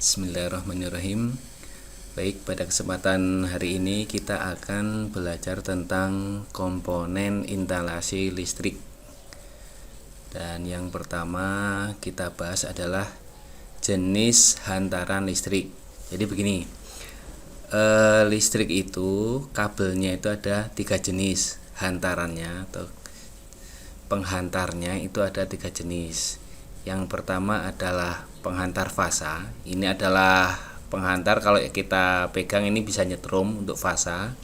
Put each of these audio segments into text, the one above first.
Bismillahirrahmanirrahim. Baik, pada kesempatan hari ini kita akan belajar tentang komponen instalasi listrik. Dan yang pertama kita bahas adalah jenis hantaran listrik. Jadi begini, listrik itu kabelnya itu ada 3 jenis hantarannya atau penghantarnya itu ada 3 jenis. Yang pertama adalah penghantar fasa. Ini adalah penghantar kalau kita pegang ini bisa nyetrum untuk fasa.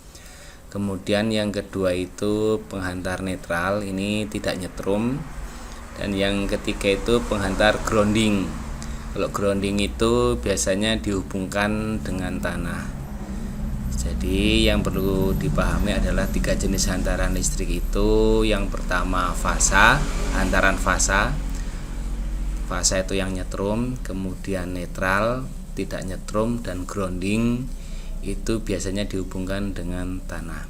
Kemudian yang kedua itu penghantar netral, ini tidak nyetrum. Dan yang ketiga itu penghantar grounding. Kalau grounding itu biasanya dihubungkan dengan tanah. Jadi yang perlu dipahami adalah 3 jenis hantaran listrik itu. Yang pertama fasa, hantaran fasa. Fasa itu yang nyetrum, kemudian netral, tidak nyetrum, dan grounding itu biasanya dihubungkan dengan tanah.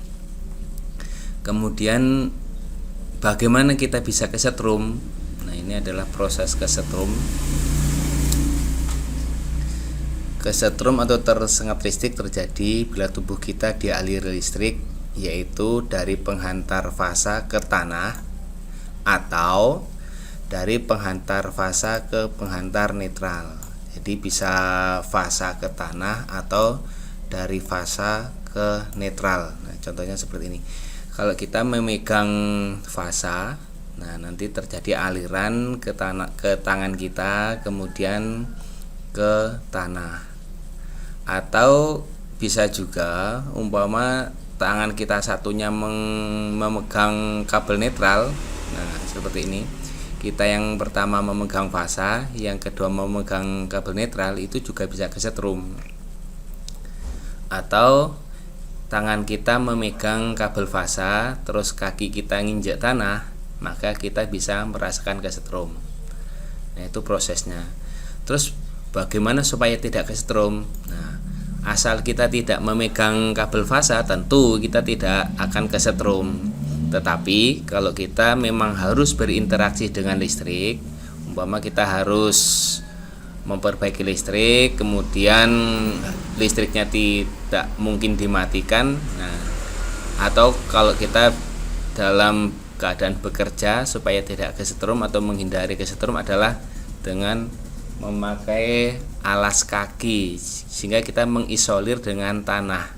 Kemudian bagaimana kita bisa kesetrum? Nah, ini adalah proses kesetrum. Kesetrum atau tersengat listrik terjadi bila tubuh kita dialiri listrik, yaitu dari penghantar fasa ke tanah atau dari penghantar fasa ke penghantar netral. Jadi bisa fasa ke tanah atau dari fasa ke netral. Nah, contohnya seperti ini. Kalau kita memegang fasa, nah nanti terjadi aliran ke tangan kita, kemudian ke tanah. Atau bisa juga umpama tangan kita satunya memegang kabel netral. Nah, seperti ini. Kita yang pertama memegang fasa, yang kedua memegang kabel netral, itu juga bisa kesetrum. Atau tangan kita memegang kabel fasa, terus kaki kita nginjek tanah, maka kita bisa merasakan kesetrum. Nah, itu prosesnya. Terus bagaimana supaya tidak kesetrum? Nah, asal kita tidak memegang kabel fasa, tentu kita tidak akan kesetrum. Tetapi kalau kita memang harus berinteraksi dengan listrik, umpama kita harus memperbaiki listrik, kemudian listriknya tidak mungkin dimatikan, nah, atau kalau kita dalam keadaan bekerja supaya tidak kesetrum atau menghindari kesetrum adalah dengan memakai alas kaki, sehingga kita mengisolir dengan tanah.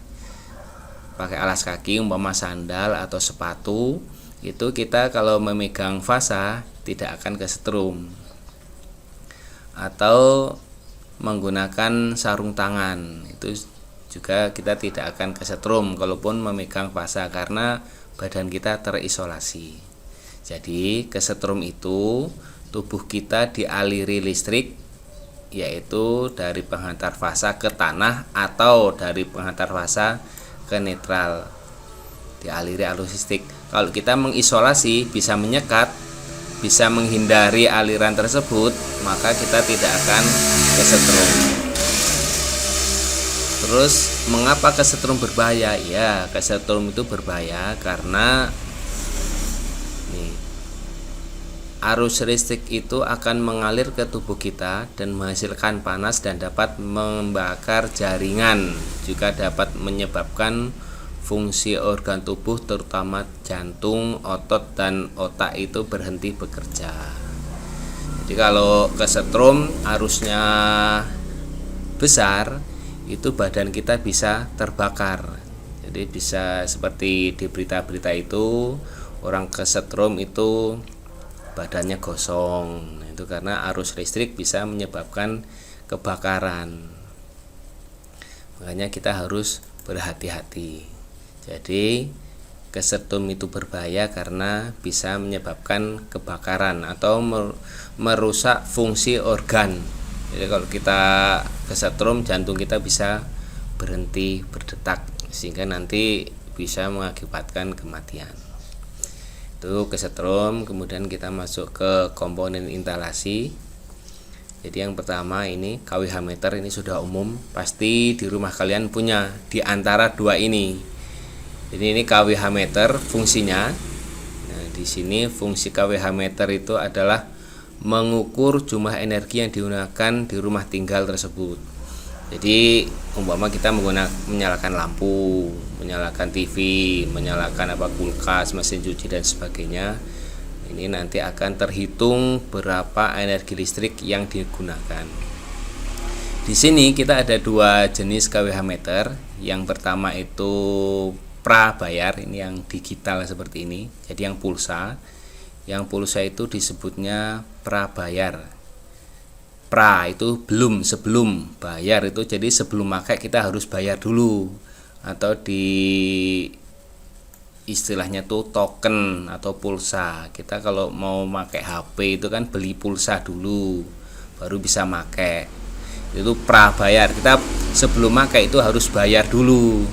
Pakai alas kaki umpama sandal atau sepatu, itu kita kalau memegang fasa tidak akan kesetrum. Atau menggunakan sarung tangan, itu juga kita tidak akan kesetrum kalaupun memegang fasa karena badan kita terisolasi. Jadi kesetrum itu tubuh kita dialiri listrik, yaitu dari penghantar fasa ke tanah atau dari penghantar fasa ke netral, dialiri arus listrik. Kalau kita mengisolasi, bisa menyekat, bisa menghindari aliran tersebut, maka kita tidak akan kesetrum. Terus mengapa kesetrum berbahaya? Ya, kesetrum itu berbahaya karena arus listrik itu akan mengalir ke tubuh kita dan menghasilkan panas dan dapat membakar jaringan, juga dapat menyebabkan fungsi organ tubuh terutama jantung, otot, dan otak itu berhenti bekerja. Jadi kalau kesetrum arusnya besar, itu badan kita bisa terbakar. Jadi bisa seperti di berita-berita itu, orang kesetrum itu badannya gosong. Itu karena arus listrik bisa menyebabkan kebakaran. Makanya kita harus berhati-hati. Jadi kesetrum itu berbahaya karena bisa menyebabkan kebakaran atau merusak fungsi organ. Jadi kalau kita kesetrum, jantung kita bisa berhenti berdetak sehingga nanti bisa mengakibatkan kematian. Itu kesetrum. Kemudian kita masuk ke komponen instalasi. Jadi yang pertama ini KWH meter, ini sudah umum, pasti di rumah kalian punya di antara dua ini. Jadi ini KWH meter fungsinya. Nah, di sini fungsi KWH meter itu adalah mengukur jumlah energi yang digunakan di rumah tinggal tersebut. Jadi umpama kita menyalakan lampu, menyalakan TV, menyalakan kulkas, mesin cuci dan sebagainya, ini nanti akan terhitung berapa energi listrik yang digunakan. Di sini kita ada dua jenis kWh meter. Yang pertama itu prabayar, ini yang digital seperti ini. Jadi yang pulsa. Yang pulsa itu disebutnya prabayar. Pra itu belum, sebelum, bayar itu jadi sebelum pakai kita harus bayar dulu, atau di istilahnya tuh token atau pulsa. Kita kalau mau pakai HP itu kan beli pulsa dulu baru bisa pakai. Itu prabayar. Kita sebelum pakai itu harus bayar dulu.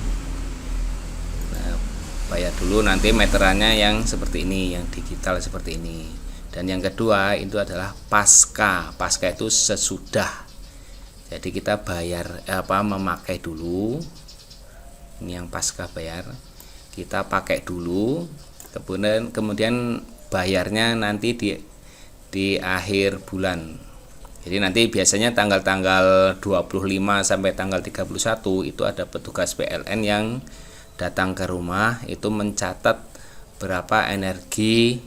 Nah, bayar dulu, nanti meterannya yang seperti ini, yang digital seperti ini. Dan yang kedua itu adalah pasca. Pasca itu sesudah. Jadi kita bayar memakai dulu. Ini yang pasca bayar. Kita pakai dulu, kemudian bayarnya nanti di akhir bulan. Jadi nanti biasanya tanggal-tanggal 25 sampai tanggal 31 itu ada petugas PLN yang datang ke rumah itu mencatat berapa energi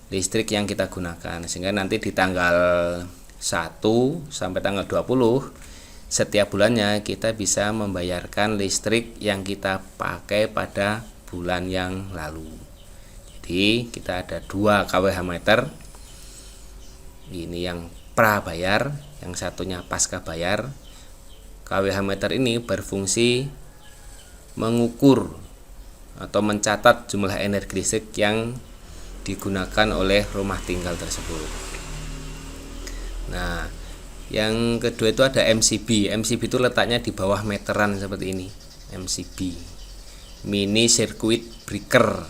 listrik yang kita gunakan, sehingga nanti di tanggal 1 sampai tanggal 20 setiap bulannya kita bisa membayarkan listrik yang kita pakai pada bulan yang lalu. Jadi kita ada dua kWh meter, ini yang prabayar, yang satunya pasca bayar. kWh meter ini berfungsi mengukur atau mencatat jumlah energi listrik yang digunakan oleh rumah tinggal tersebut. Nah, yang kedua itu ada MCB. MCB itu letaknya di bawah meteran seperti ini. MCB, mini circuit breaker.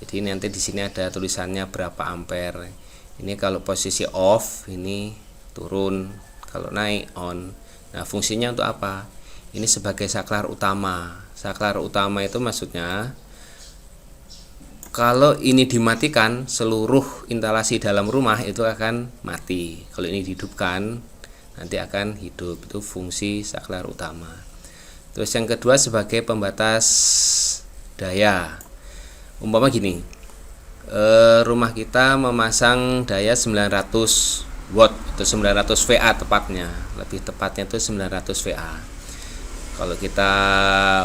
Jadi nanti di sini ada tulisannya berapa ampere. Ini kalau posisi off ini turun, kalau naik on. Nah, fungsinya untuk apa? Ini sebagai saklar utama. Saklar utama itu maksudnya kalau ini dimatikan, seluruh instalasi dalam rumah itu akan mati. Kalau ini dihidupkan, nanti akan hidup. Itu fungsi saklar utama. Terus yang kedua sebagai pembatas daya. Umpama gini, rumah kita memasang daya 900 watt atau 900 VA tepatnya. Lebih tepatnya itu 900 VA. Kalau kita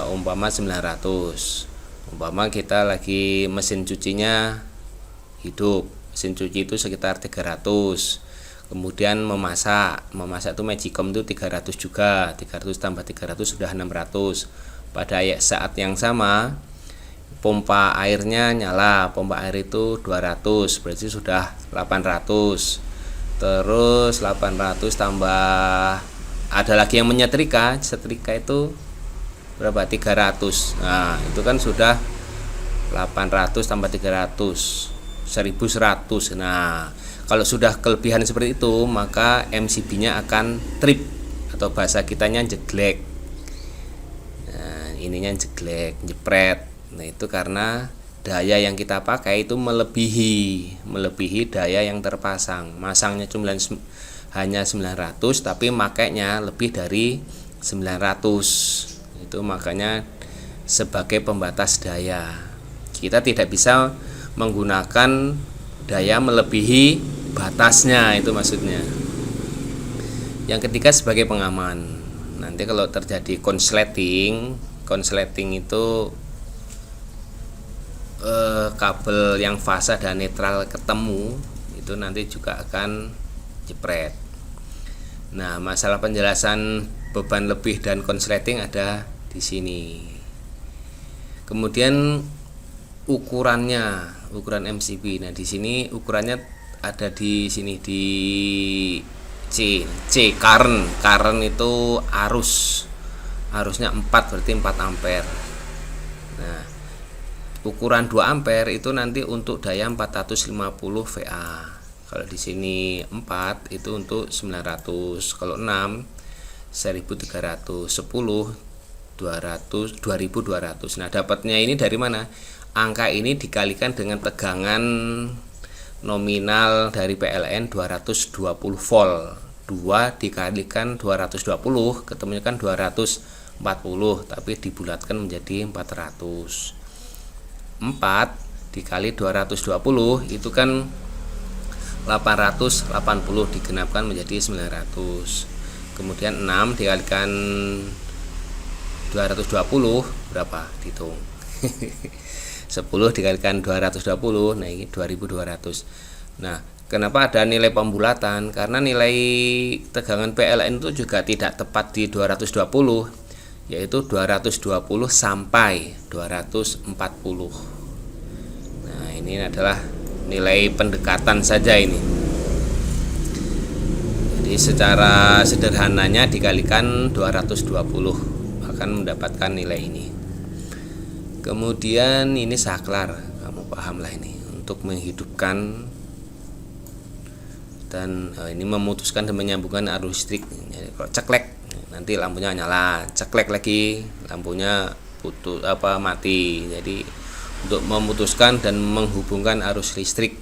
umpama 900, umpama kita lagi mesin cucinya hidup, mesin cuci itu sekitar 300. Kemudian memasak itu Magicom itu 300 juga, 300 tambah 300 sudah 600. Pada saat yang sama pompa airnya nyala, pompa air itu 200, berarti sudah 800. Terus 800 tambah ada lagi yang menyetrika, setrika itu berapa? 300. Nah, itu kan sudah 800 tambah 300, 1100. Nah, kalau sudah kelebihan seperti itu, maka MCB-nya akan trip atau bahasa kitanya jeglek. Nah, ininya jeglek, jepret. Nah, itu karena daya yang kita pakai itu melebihi daya yang terpasang. Masangnya cuma hanya 900, tapi makainya lebih dari 900. Itu makanya sebagai pembatas daya. Kita tidak bisa menggunakan daya melebihi batasnya, itu maksudnya. Yang ketiga sebagai pengaman. Nanti kalau terjadi konsleting itu kabel yang fasa dan netral ketemu, itu nanti juga akan jepret. Nah, masalah penjelasan beban lebih dan konsleting ada di sini. Kemudian ukuran MCB. Nah, di sini ukurannya ada di sini di C current itu arusnya 4, berarti 4 ampere. Nah, ukuran 2 ampere itu nanti untuk daya 450 VA. Kalau di sini 4 itu untuk 900, kalau 6 1300, 10 200, 2200. Nah, dapatnya ini dari mana? Angka ini dikalikan dengan tegangan nominal dari PLN 220 volt. 2 dikalikan 220 ketemunya kan 240, tapi dibulatkan menjadi 400. 4 dikali 220 itu kan 880, digenapkan menjadi 900. Kemudian 6 dikalikan 220 berapa? Dihitung. 10 dikalikan 220, nah ini 2200. Nah, kenapa ada nilai pembulatan? Karena nilai tegangan PLN itu juga tidak tepat di 220, yaitu 220 sampai 240. Nah, ini adalah nilai pendekatan saja ini. Jadi secara sederhananya dikalikan 220 akan mendapatkan nilai ini. Kemudian ini saklar, kamu paham lah ini, untuk menghidupkan dan ini memutuskan dan menyambungkan arus listrik. Jadi kalau ceklek nanti lampunya nyala, ceklek lagi lampunya putus mati. Jadi untuk memutuskan dan menghubungkan arus listrik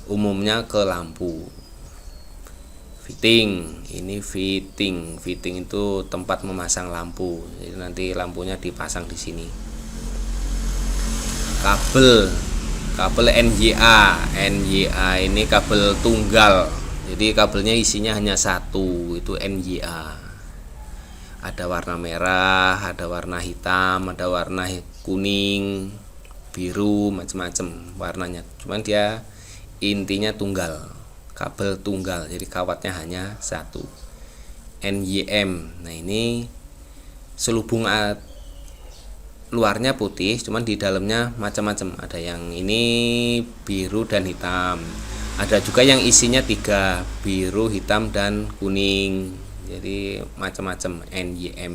umumnya ke lampu. Fitting, ini fitting itu tempat memasang lampu. Jadi nanti lampunya dipasang di sini. Kabel NYA ini kabel tunggal. Jadi kabelnya isinya hanya satu, itu NYA. Ada warna merah, ada warna hitam, ada warna kuning, biru, macam-macam warnanya. Cuman dia intinya tunggal. Kabel tunggal, jadi kawatnya hanya satu. NYM. Nah, ini selubung luarnya putih, cuman di dalamnya macam-macam. Ada yang ini biru dan hitam. Ada juga yang isinya 3, biru, hitam, dan kuning. Jadi macam-macam NYM.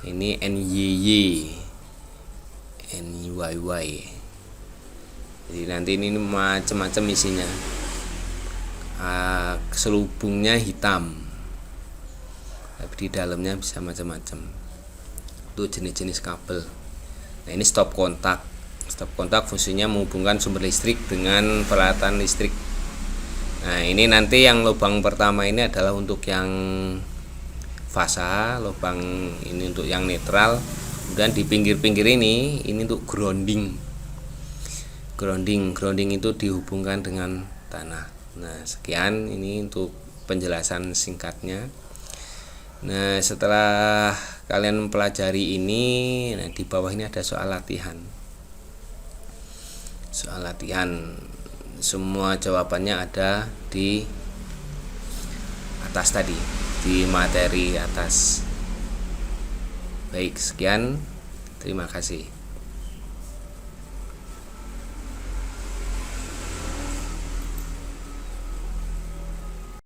Ini NYY, NYY. Jadi nanti ini macam-macam isinya. Selubungnya hitam, tapi di dalamnya bisa macam-macam. Itu jenis-jenis kabel. Nah, ini stop kontak. Stop kontak fungsinya menghubungkan sumber listrik dengan peralatan listrik. Nah, ini nanti yang lubang pertama ini adalah untuk yang fasa, lubang ini untuk yang netral. Kemudian di pinggir-pinggir ini untuk grounding. Grounding itu dihubungkan dengan tanah. Nah, sekian ini untuk penjelasan singkatnya. Nah, setelah kalian mempelajari ini, nah di bawah ini ada soal latihan. Soal latihan, semua jawabannya ada di atas tadi, di materi atas. Baik, sekian. Terima kasih.